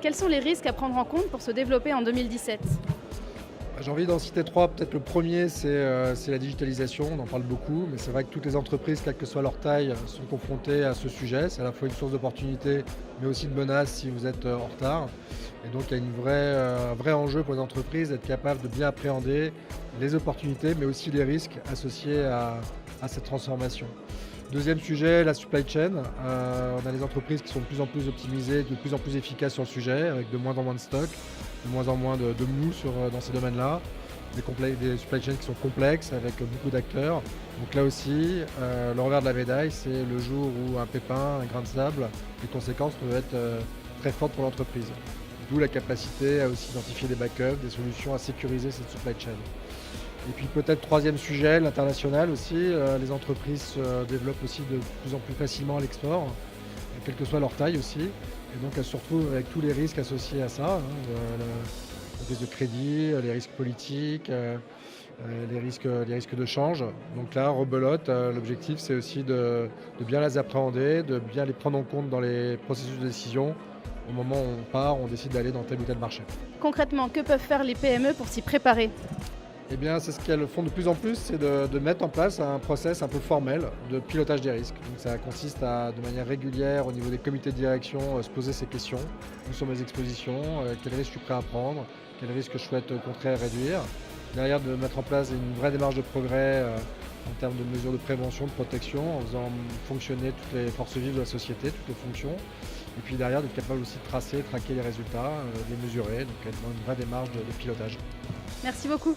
Quels sont les risques à prendre en compte pour se développer en 2017 ? J'ai envie d'en citer trois. Peut-être le premier, c'est la digitalisation. On en parle beaucoup, mais c'est vrai que toutes les entreprises, quelle que soit leur taille, sont confrontées à ce sujet. C'est à la fois une source d'opportunité, mais aussi de menace si vous êtes en retard. Et donc, il y a un vrai enjeu pour les entreprises d'être capable de bien appréhender les opportunités, mais aussi les risques associés à cette transformation. Deuxième sujet, la supply chain. On a des entreprises qui sont de plus en plus optimisées, de plus en plus efficaces sur le sujet, avec de moins en moins de stock, de moins en moins de mou dans ces domaines-là. Des supply chains qui sont complexes, avec beaucoup d'acteurs. Donc là aussi, le revers de la médaille, c'est le jour où un pépin, un grain de sable, les conséquences peuvent être très fortes pour l'entreprise. D'où la capacité à aussi identifier des backups, des solutions à sécuriser cette supply chain. Et puis peut-être troisième sujet, l'international aussi. Les entreprises se développent aussi de plus en plus facilement à l'export, quelle que soit leur taille aussi. Et donc elles se retrouvent avec tous les risques associés à ça, le risque de crédit, les risques politiques, les risques de change. Donc là, rebelote, l'objectif c'est aussi de bien les appréhender, de bien les prendre en compte dans les processus de décision au moment où on décide d'aller dans tel ou tel marché. Concrètement, que peuvent faire les PME pour s'y préparer ? Eh bien, c'est ce qu'elles font de plus en plus, c'est de mettre en place un process un peu formel de pilotage des risques. Donc ça consiste à, de manière régulière, au niveau des comités de direction, se poser ces questions. Où sont mes expositions? Quels risques je suis prêt à prendre? Quels risques je souhaite au contraire réduire? Derrière, de mettre en place une vraie démarche de progrès en termes de mesures de prévention, de protection, en faisant fonctionner toutes les forces vives de la société, toutes les fonctions. Et puis derrière, d'être capable aussi de tracer, traquer les résultats, de les mesurer, donc être dans une vraie démarche de pilotage. Merci beaucoup.